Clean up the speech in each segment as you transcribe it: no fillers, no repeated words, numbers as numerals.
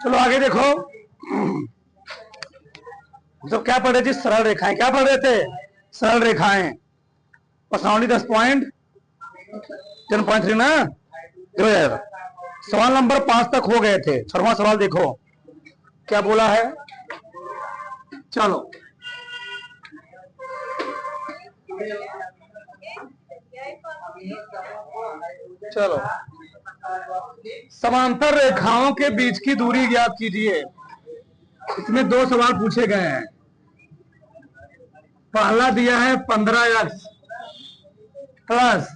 चलो आगे देखो। तो क्या पढ़ रहे थे? सरल रेखाएं। क्या पढ़ रहे थे? सरल रेखाएं। पर्सनॉलिटी 10 पॉइंट 10.3 ना। देखो यार, सवाल नंबर 5 तक हो गए थे। 6वां सवाल देखो क्या बोला है। चलो चलो, समांतर रेखाओं के बीच की दूरी ज्ञात कीजिए। इसमें 2 सवाल पूछे गए हैं। पहला दिया है 15x प्लस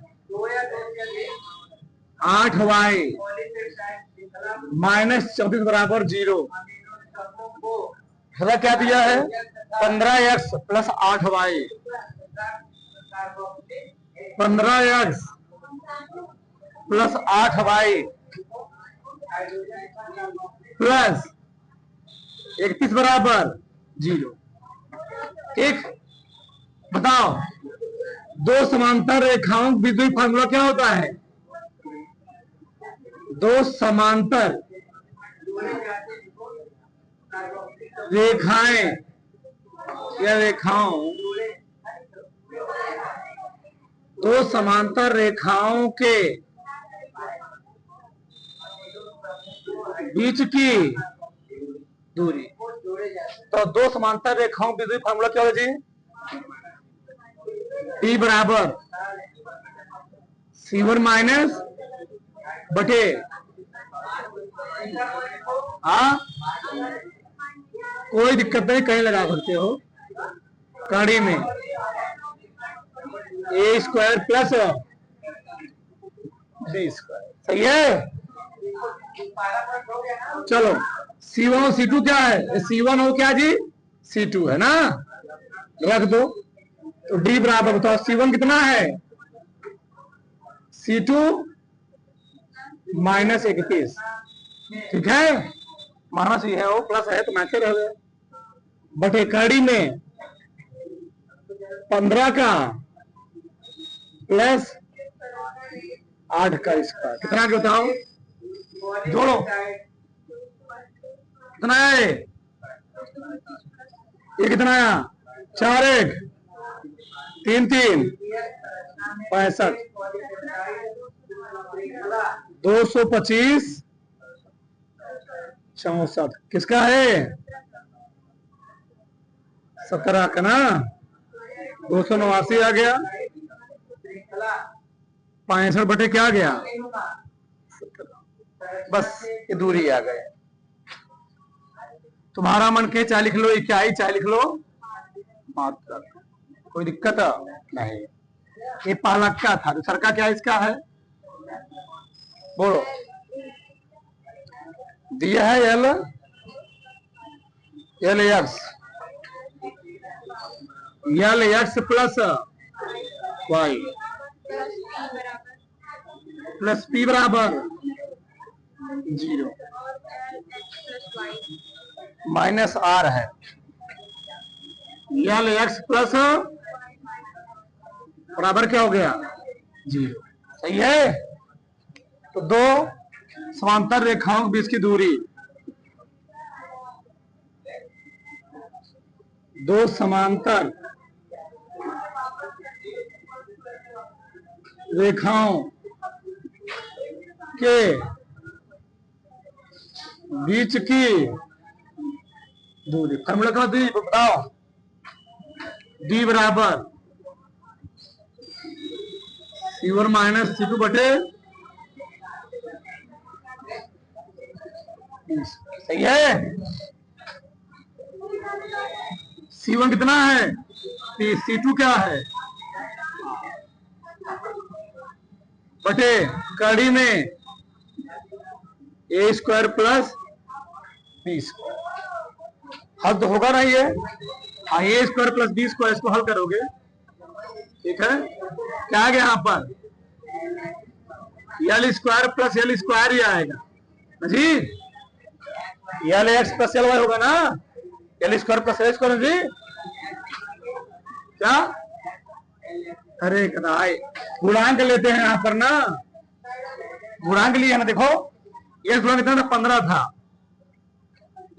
8y माइनस 34 बराबर 0। दूसरा क्या दिया है? 15x plus 8y। 15x plus 8y plus 31 बराबर 0। एक बताओ, दो समांतर रेखाओं के बीच फार्मूला क्या होता है? दो समांतर रेखाएं या रेखाओं, दो समांतर रेखाओं के बीच की दूरी। तो दो समांतर रेखाओं की दूरी फार्मूला क्या होगा जी? टी बराबर C1 माइनस बटे कोई दिक्कत नहीं, कहीं लगा सकते हो कड़ी में। ए स्क्वायर प्लस बी स्क्वायर, सही है। चलो C1 और C2 क्या है? C1 हो क्या जी? C2 है ना, रख दो। तो D बराबर बताओ C1 कितना है? C2 माइनस 31, ठीक है। माइनस ही है, वो प्लस है तो मैच रह गया। बटे कड़ी में 15 का प्लस 8 का स्क्वायर, कितना के बताओ? जोड़ो, कितना है? ये कितना है? 4 1 3 3 65 225 64। किसका है? 17 का ना। 289 आ गया, 65 बटे क्या आ गया? 17। बस ये दूरी आ गए। तुम्हारा मन के चाहे लिख लो, इकाई चाहे लिख लो, मात्रा, कोई दिक्कत नहीं। ये पहला का था, दूसरा का क्या इसका है? बोलो। दिया है L x plus Y plus P बराबर 0 माइनस आर है। एल एक्स प्लस बराबर क्या हो गया? 0, सही है। तो दो समांतर रेखाओं के बीच की दूरी, दो समांतर रेखाओं के बीच की दूरी, फार्मूला क्या दी बताओ? डी बराबर C1 माइनस C2 बटे, सही है। C1 कितना है? C2 क्या है? बटे कड़ी में ए स्क्वायर प्लस बी स्क्वायर। हल तो होगा ना ये? हाँ, ए स्क्वायर प्लस बी स्क्वायर, इसको हल करोगे, ठीक है। क्या आ गया यहाँ पर? L square plus L square ही आएगा जी। L x plus L y होगा ना, L square plus L square जी। क्या? अरे कदाई गुणांक लेते हैं यहाँ पर ना, गुणांक लिया ना। देखो ये गुणांक कितना था? 15 था।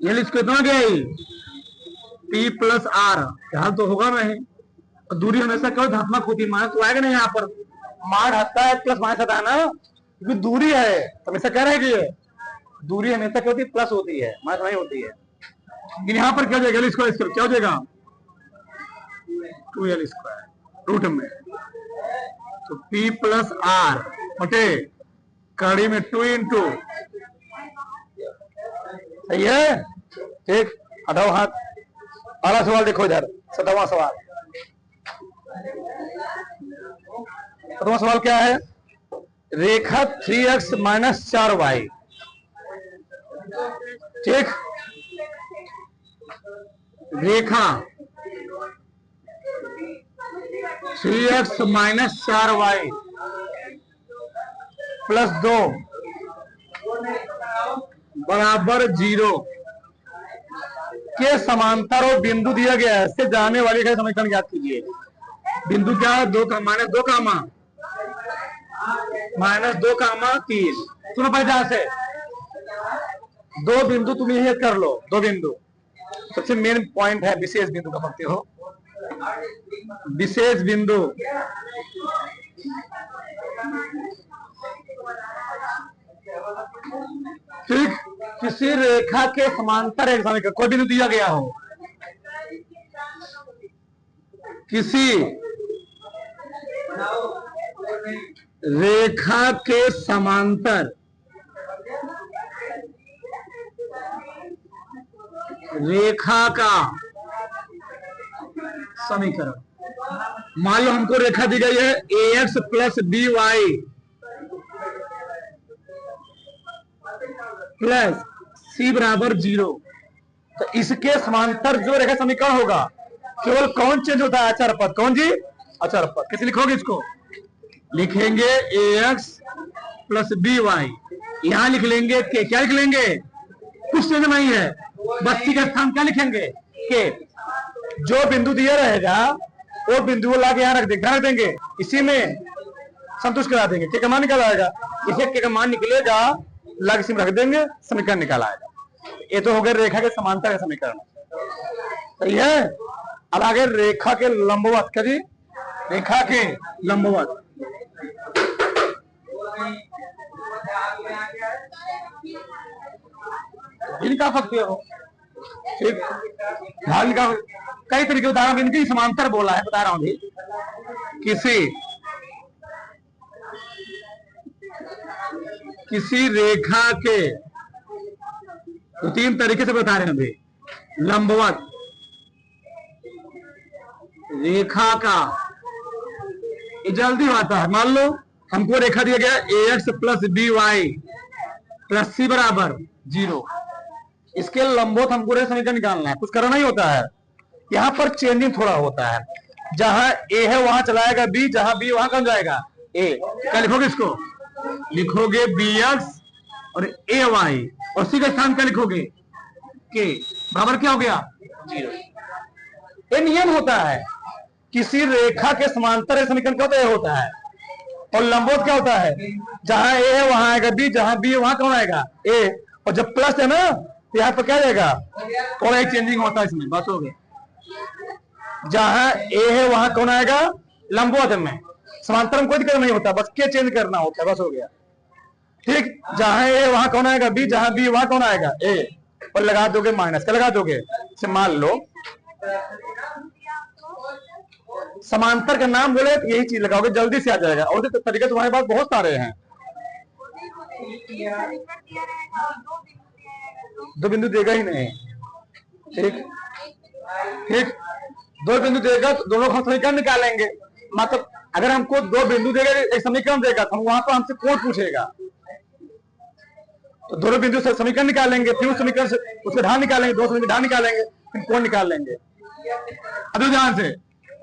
ये इसको इतना गया ही P प्लस आर, ध्यान तो होगा नहीं। और दूरी हमेशा क्यों धनात्मक होती है, माइनस तो आएगा नहीं यहाँ पर, मान हटता है प्लस माइनस आता है ना, क्योंकि दूरी है तो हमेशा कह रहे हैं कि ये दूरी हमेशा क्या होती है, प्लस होती है, माइनस नहीं होती है। लेकिन यहाँ पर क्या हो जाएगा, इसको क्या हो जाएगा 2l स्क्वायर रूट में, तो P प्लस आर बटे कड़ी में 2 इंटू, सही है। ठीक, हटाओ हाथ। अगला सवाल देखो इधर, 7वां सवाल। 7वां सवाल क्या है, रेखा 3x माइनस 4y, ठीक, रेखा 3x माइनस 4y प्लस 2 बराबर 0 के समांतर और बिंदु दिया गया है, इससे जाने वाली का समीकरण याद कीजिए। बिंदु क्या है, माइनस 2 कामा 3। सुनो पहले ध्यान से, दो बिंदु तुम यही कर लो, दो बिंदु सबसे मेन पॉइंट है, विशेष बिंदु का पढ़ते हो, विशेष बिंदु ठीक, किसी रेखा के समांतर एक समीकरण, कोई बिंदु दिया गया हो, किसी रेखा के समांतर रेखा का समीकरण। मान लो हमको रेखा दी गई है ax plus B y plus C बराबर 0, तो इसके समांतर जो रेखा समीकरण होगा, केवल कौन चेंज होता है, अचर पद। कौन जी, अचर पद। कैसे लिखोगे इसको, लिखेंगे ax प्लस बी वाई, यहां लिख लेंगे के, क्या लिख लेंगे, कुछ चेंज नहीं है, बस सी का स्थान क्या लिखेंगे के। जो बिंदु दिया रहेगा वो बिंदु को लाके यहाँ रख देंगे, इसी में संतुष्ट करा देंगे, के का मान निकल आएगा, इसे के का मान निकलेगा, लग इसी में रख देंगे, समीकरण निकाल आएगा। ये तो हो गया रेखा के समांतर का समीकरण, सही है। अब आगे रेखा के लंबवत, क्या जी, रेखा के लंबवत। इनका सकते हो, ठीक, ध्यान का कई तरीके उदाहरण, इनकी समांतर बोला है, बता रहा हूं भी। किसी रेखा के, तो 3 तरीके से बता रहे हैं अभी, लंबवत रेखा का, ये जल्दी आता है। मान लो हमको रेखा दिया गया ax plus B y plus C बराबर 0, इसके लंबवत हमको समीकरण निकालना है, कुछ करना ही होता है। यहाँ पर चेंजिंग थोड़ा होता है, जहां a है वहां चलाएगा b, जहां b वहां कौन जाएगा a। क्या लिखोगे इसको, लिखोगे bx और ay, और सी का स्थान क्या लिखोगे के, बराबर क्या हो गया 0। ये नियम होता है, किसी रेखा के समांतर समीकरण क्या होता है, और लंबवत क्या होता है, जहां a है वहां आएगा b, जहां b है वहां कौन आएगा a, और जब प्लस है ना तो यहाँ पर क्या जाएगा, थोड़ा एक चेंजिंग होता है इसमें, बस हो गया। जहां a है वहां कौन आएगा, लंबवत में, समांतर में कोई दिक्कत नहीं होता, बस के चेंज करना होता है, बस हो गया। ठीक, जहां a वहां कौन आएगा b, जहां b वहां कौन आएगा a, और लगा दोगे माइनस, क्या लगा दोगे, से मान लो समांतर का नाम बोले तो यही चीज लगाओगे, जल्दी से आ जाएगा, और तो तरीके तुम्हारे पास बहुत सारे हैं। दो बिंदु देगा ही नहीं, ठीक ठीक, दो बिंदु देगा तो दोनों का समीकरण निकालेंगे। मतलब अगर हमको दो बिंदु देगा, एक समीकरण देगा, तो हम वहां पर हमसे कोण पूछेगा, तो दोनों बिंदु से समीकरण निकालेंगे, फिर उस समीकरण से उसका ढाल निकालेंगे, दो समीकरण ढाल निकालेंगे, फिर कोण निकाल लेंगे। अभी ध्यान से,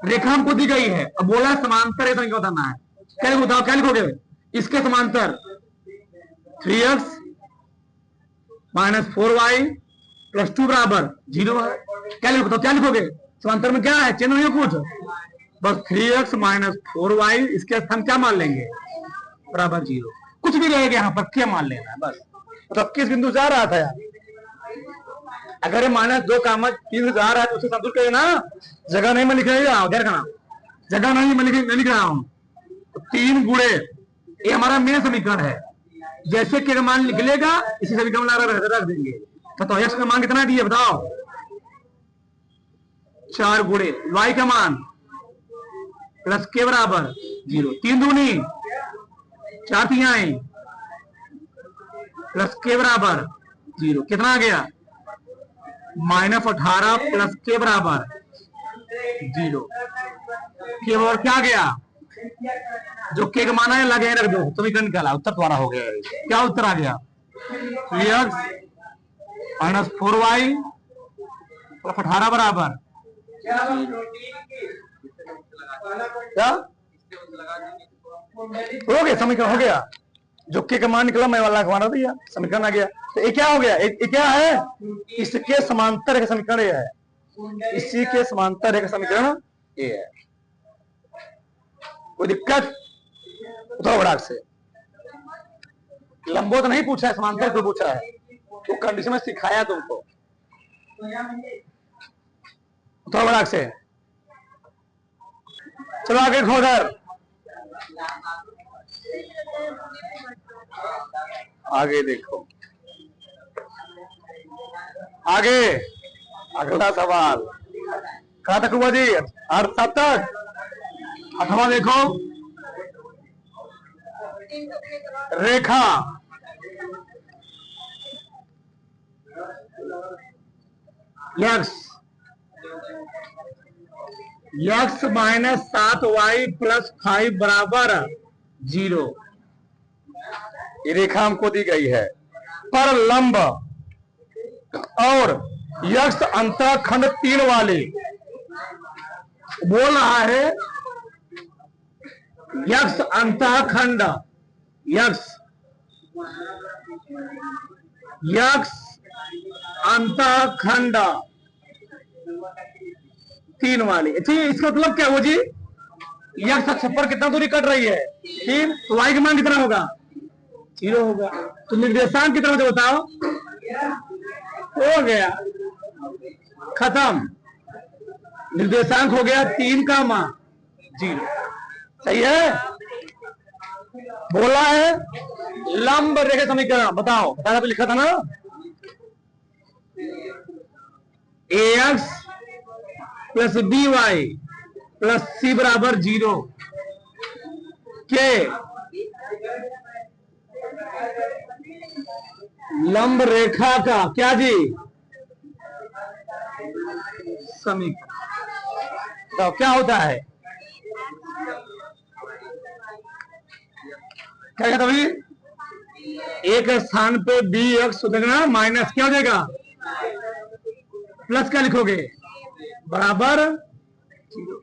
रेखा हमको दी गई है, अब बोला समांतर है, समीकरण बताना है, क्या बताओ, क्या लिखोगे, इसके समांतर 3x माइनस 4y प्लस 2 बराबर 0 है। क्या लिखो, क्या लिखोगे, समांतर में क्या है, चिन्ह नहीं कुछ, बस 3x माइनस 4y, इसके स्थान क्या मान लेंगे, बराबर 0, कुछ भी रहेगा यहाँ पर क्या मान लेना है बस। तो किस बिंदु से आ रहा था यार, अगर ये -2, 3 है तो उसे संतुष्ट करेगा ना। जगह नहीं मैं लिख रहा हूँ, जगह नहीं मैं लिख रहा हूँ। तो 3 गुणे, ये हमारा मेन समीकरण है। जैसे के मान निकलेगा इसी समीकरण में रख देंगे। तो x का मान कितना दिए बताओ? 4 गुणे y का मान प्लस के बराबर 0। 3 दूनी 4 तिहाई प्लस के बराबर 0। कितना आ गया? -18 प्लस के बराबर 0। के बराबर क्या गया? जो के का माना है लगे रख दो, समीकरण निकाला, उत्तर तुम्हारा हो गया। क्या उत्तर आ गया? 3x -4y प्लस 18 बराबर क्या हो गया? समीकरण हो गया। जो के का मान निकला मैं वाला माना दिया, समीकरण आ गया। तो ये क्या हो गया? ये क्या है? इसके समांतर एक समीकरण ये है। इसी के समांतर एक समीकरण ये है। कोई दिक्कत? उठाओ बड़ाक से। लंबो तो नहीं पूछा है, समांतर को पूछा है। वो कंडीशन में सिखाया तुमको। उठाओ बड़ाक से। चलो आगे खोदर। आगे देखो, आगे अगला सवाल कहा तक हुआ जी? 8 तक। 8वां देखो, रेखा x -7y + 5 बराबर 0। ये रेखा हमको दी गई है। पर लंब और यक्ष अंतःखंड 3 वाले बोल रहा है। यक्ष अंतःखंड, यक्ष अंतःखंड 3 वाली। अच्छा, इसका मतलब क्या हुआ जी? यक्ष अक्ष पर कितना दूरी कट रही है? 3। तो y का मान कितना होगा? 0 होगा। तो निर्देशांक कितना मुझे बताओ? हो गया, खत्म। निर्देशांक हो गया 3 का मान 0। सही है। बोला है लंब रेखा समीकरण बताओ। बताना तो लिखा था ना, ax + by + c बराबर 0 के लंब रेखा का क्या जी? समीकरण। तो क्या होता है? क्या कहता भाई? एक स्थान पे bx देना, माइनस क्या हो जाएगा? प्लस क्या लिखोगे? बराबर 0।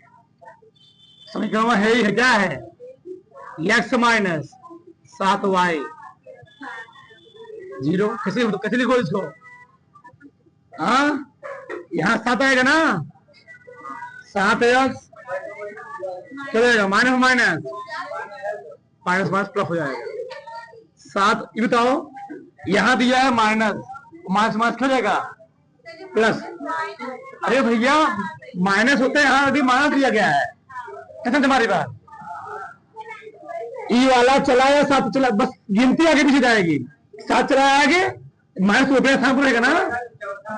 समीकरण है ही है, क्या है? x -7y 0। कैसे लिखो इसको? हाँ, यहां 7 आएगा ना, 7x क्या जाएगा? माइनस प्लस हो जाएगा 7। ये बताओ, यहां दिया है माइनस क्या जाएगा? प्लस। अरे भैया माइनस होता है, यहां अभी माइनस दिया गया है। कैसे तुम्हारी बात? ई वाला चला या 7 चला, बस गिनती आगे पीछे जाएगी। 7 चला आगे, माइनस रुपये स्थान पर रहेगा ना।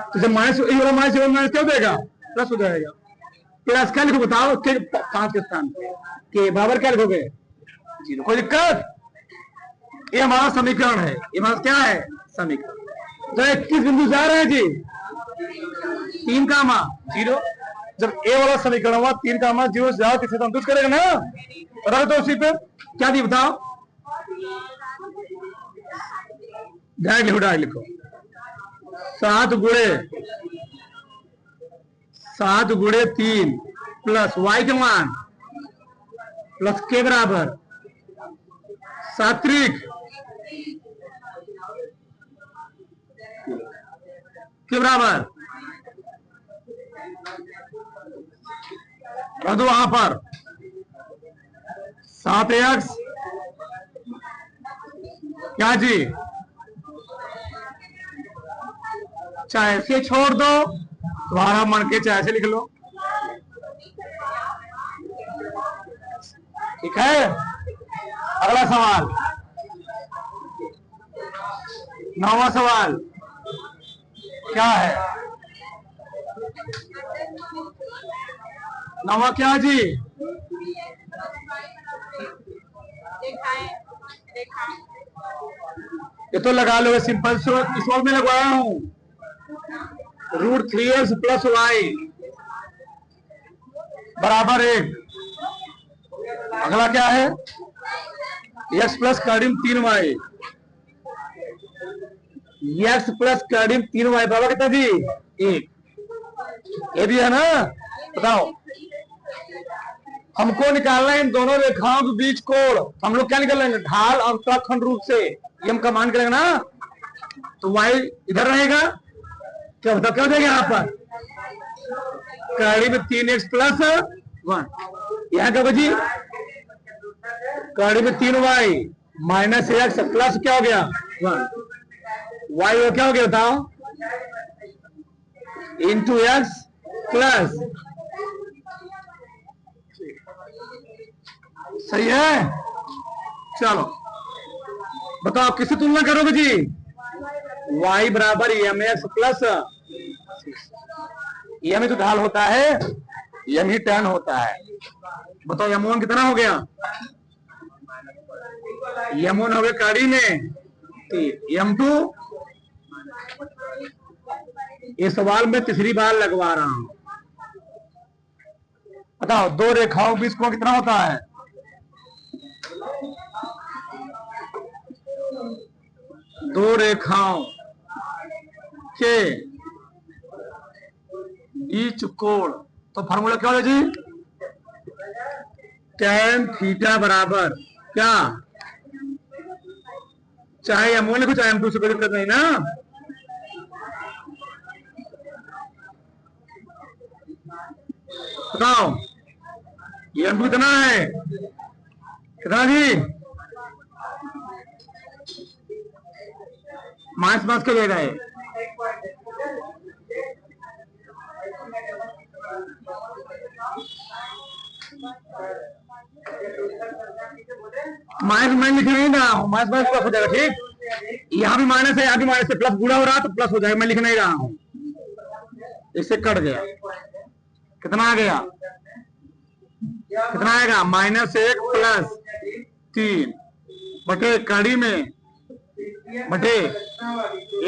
तो जब माइनस क्या हो जाएगा? प्लस हो जाएगा। प्लस क्या लिखो बताओ? 5 के स्थान के बराबर क्या लिखोगे? 0। कोई दिक्कत? ये हमारा समीकरण है। ये हमारा क्या है? समीकरण। तो 21 बिंदु जा रहे हैं जी। 3 का मान 0। जब ए वाला समीकरण हुआ 3 का मान 0 से ज्यादा, किसे संतुष्ट करेगा ना। रख दो उसी पे। क्या दी बताओ? डायरेक्ट लिखो 7 गुणे 3 प्लस y के मान प्लस के बराबर 7 के बराबर रख दो वहां पर 7x क्या जी चाहे से छोड़ दो, तुम्हारा मन के चाहे से लिख लो। ठीक है, अगला सवाल, 9वां सवाल क्या है? 9वां क्या जी? ये तो लगा लो, सिंपल इस वक्त में लगवाया हूं, √3x + y बराबर 1। अगला क्या है? x प्लस कर्डिम 3y, x प्लस कर्डिम 3y बराबर कितना जी? 1। ये भी है ना? बताओ, हमको निकालना है इन दोनों रेखाओं के बीच कोण। हम लोग क्या निकाल लेंगे? ढाल और उत्तराखंड रूप से ये हम कमांड करेंगे ना, तो y इधर रहेगा, क्या बताओ क्या हो जाएगा यहाँ पर? कर्डिम 3x + 1, यहाँ क्या बची? कर्डिम 3y - x प्लस क्या हो गया? 1। y वो क्या हो गया बताओ? इंटू x प्लस, सही है। चलो बताओ किससे तुलना करोगे जी? y बराबर mx प्लस, m तो ढाल होता है, m ही tan होता है। बताओ m1 कितना हो गया? m1 हो गया काड़ी में 3, m2 ये सवाल में तीसरी बार लगवा रहा हूं। बताओ दो रेखाओं बीच कोण कितना होता है? दो रेखाओं के बीच कोण, तो फार्मूला क्या है जी? tan थीटा बराबर क्या? चाहे m1 लिखो चाहे m2 से कोई दिक्कत नहीं ना। बताओ ये m2 कितना है? कितना जी? माइनस के ले गए, माइनस मैं लिख नहीं रहा हूं, माइनस प्लस हो जाएगा। ठीक, यहाँ भी माइनस है, यहाँ भी माइनस से प्लस गुणा हो रहा तो प्लस हो जाएगा, मैं लिख नहीं रहा हूं, इससे कट गया। कितना आ गया? कितना आएगा? -1 + 3 बटे कड़ी में बटे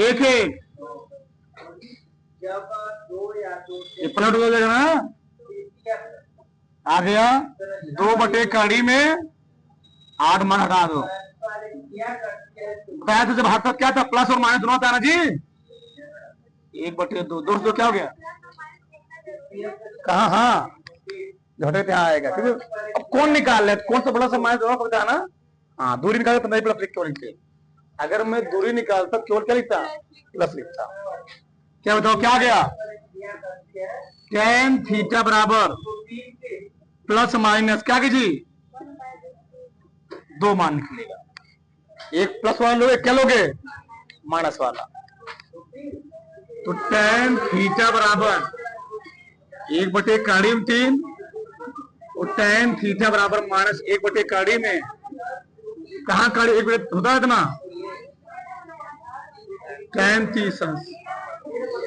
1 ये पलट हो जाएगा ना, आ गया 2 बटे कड़ी में 8 मान हटा दो। बताया तो जब हाथ तक क्या था? प्लस और माइनस दोनों था ना जी। 1 बटे 2, 2 से 2 क्या हो गया? कहा? हाँ घटे पे आएगा। अब कौन निकाल ले? कौन सा प्लस और माइनस दोनों का ना? हाँ दूरी निकाले तो नहीं प्लस लिख क्यों लिखते? अगर मैं दूरी निकालता केवल क्या लिखता? प्लस लिखता। क्या बताओ क्या गया? tan थीटा बराबर प्लस माइनस क्या कीजिए? 2 मान निकलेगा। एक प्लस वाला लोगे, क्या लोगे? माइनस वाला। तो tan थीटा बराबर 1 बटे काड़ी में 3 और tan थीटा बराबर -1 बटे काड़ी में, कहाँ काड़ी 1 बटे होता है इतना? tan 30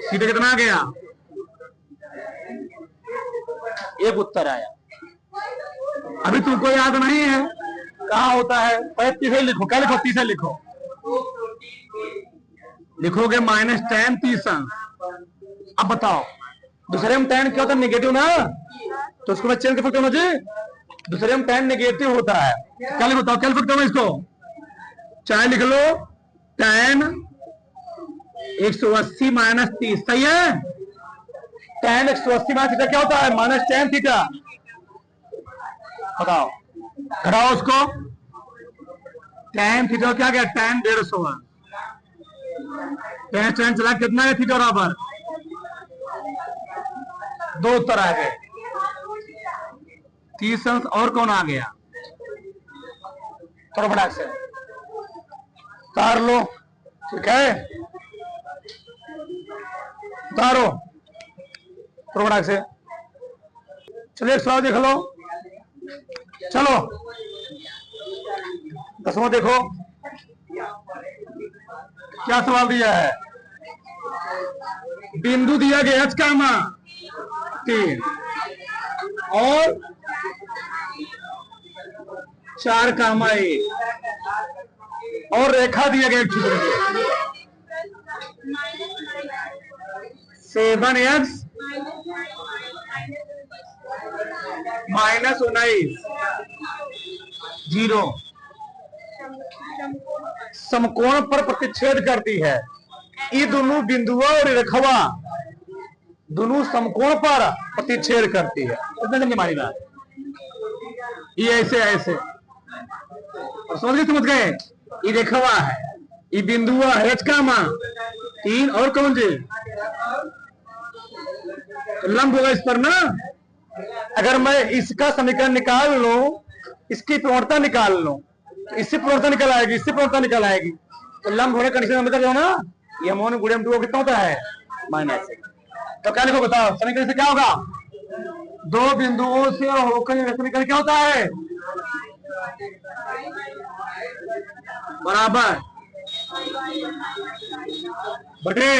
सीधे कितना आ गया? 1 उत्तर आया। अभी तुमको याद नहीं है कहाँ होता है? पहले 30 लिखो, क्या लिखो? 30 लिखो, लिखोगे -tan 30। अब बताओ दूसरे में tan क्या होता है? नेगेटिव ना, तो उसको मैं चेंज कर सकता हूँ जी। दूसरे में tan नेगेटिव होता है, क्या लिख बताओ? क्या लिख सकता हूँ इसको? चाहे लिख लो tan 180 - 30, सही है। tan 180 - थीटा क्या होता है? -tan theta. बताओ घटाओ उसको, tan थीटा क्या गया? tan 150 है। tan चला कितना है? थीटा बराबर 2 उत्तर आ गए। 30 अंश और कौन आ गया? थोड़ा फटाक से तार लो, ठीक है। उतारो प्रोडक्ट से। चलिए एक सवाल देख लो। चलो 10वां देखो क्या सवाल दिया है। बिंदु दिया गया h कामा 3 और 4 कामा 1 और रेखा दिया गया 7x -19 0 समकोण पर प्रतिच्छेद करती है। ये दोनों बिंदुओं और रेखावा दोनों समकोण पर प्रतिच्छेद करती है। इतना हमारी बात ये ऐसे ऐसे और समझ गए। ये रेखावा है, ये बिंदुआ है h कामा 3 और कौन जी लंब होगा इस पर ना। अगर मैं इसका समीकरण निकाल लूं, इसकी प्रवणता निकाल लूं, तो इससे प्रवणता निकल आएगी, इससे प्रवणता निकल आएगी, तो लंब होने कंडीशन में जो ना ये m1 गुणे m2 कितना होता है माइनस। तो क्या लिखो बताओ समीकरण से क्या होगा। दो बिंदुओं से होकर समीकरण क्या होता है बराबर बटे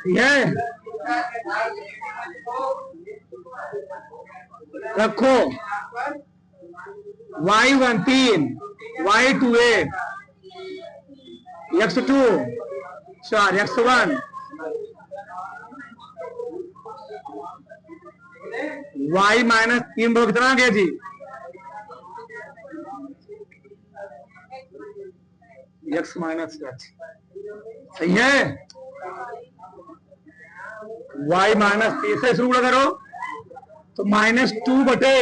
ये रखो y1 3 y2 1 x2 4 x1 y minus 3 बराबर कितना आ गया जी x माइनस h। सही है। y माइनस 3 से शुरू करो तो -2 बटे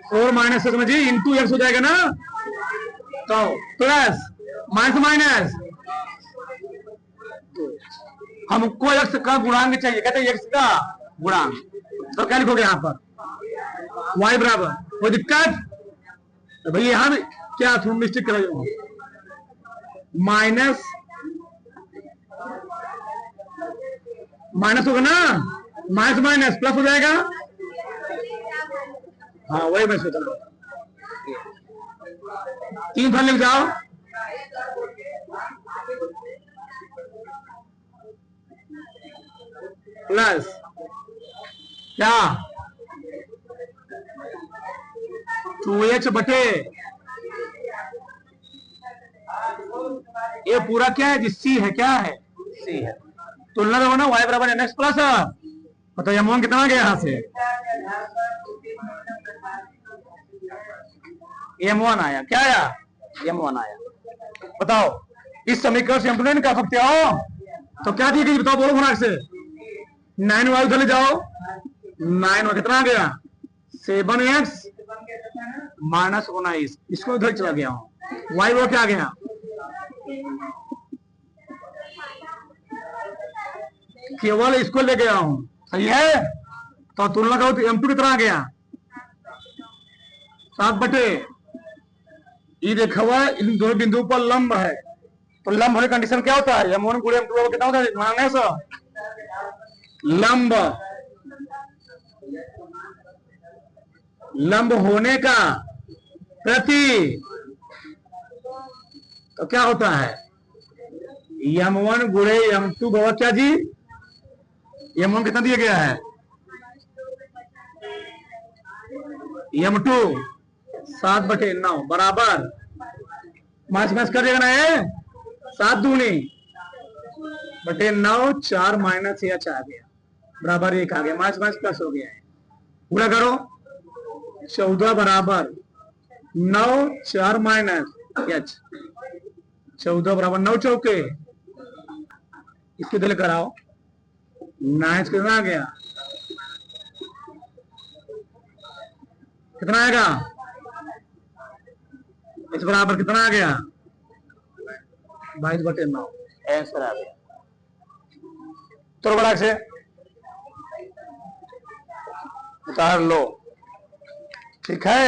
4 माइनस समझिए इंटू एक्स हो जाएगा ना। तो प्लस माइनस माइनस हमको एक्स का गुणांक चाहिए, कहते हैं एक्स का गुणांक। तो क्या लिखोगे यहाँ पर y बराबर कोई दिक्कत तो भाई यहां क्या थोड़ा मिस्टेक कर माइनस माइनस होगा ना, माइनस माइनस प्लस हो जाएगा। हाँ वही मैं सोच रहा हूँ 3 फल लिख जाओ प्लस क्या 2h बटे ये पूरा क्या है जी सी है, क्या है सी है। तुलना देखो ना y बराबर mx प्लस तो m1 कितना आ गया यहां से m1 आया। क्या आया m1 आया। बताओ इस समीकरण से हम नहीं निकाल सकते हो तो क्या दी गई बताओ बोलो गुणांक से 9y उधर ले जाओ 9y कितना आ गया 7x -19 इसको उधर चला गया हूं y वो क्या आ गया केवल इसको ले गया हूं। सही है। तो तुलना करो तो m2 कितना आ गया 7 बटे ये देखा हुआ इन दोनों बिंदुओं पर लंब है तो लंब होने कंडीशन क्या होता है m1 गुणे m2 कितना होता है लंब लंब होने का प्रति तो क्या होता है m1 गुणे m2 बराबर क्या जी m1 कितना दिया गया है m2 7 बटे 9 बराबर माइनस माइनस कर देगा ना ये 7 दूनी बटे 9 4 माइनस h आ गया बराबर 1 आ गया माइनस माइनस प्लस हो गया है। पूरा करो 14 बराबर 9 4 माइनस h 14 बराबर 9 चौके इसको दिल कराओ 9 कितना आ गया कितना आएगा इस बराबर कितना आ गया 22 बटे 9 आंसर आ गया। तो बड़ा से उतार लो ठीक है।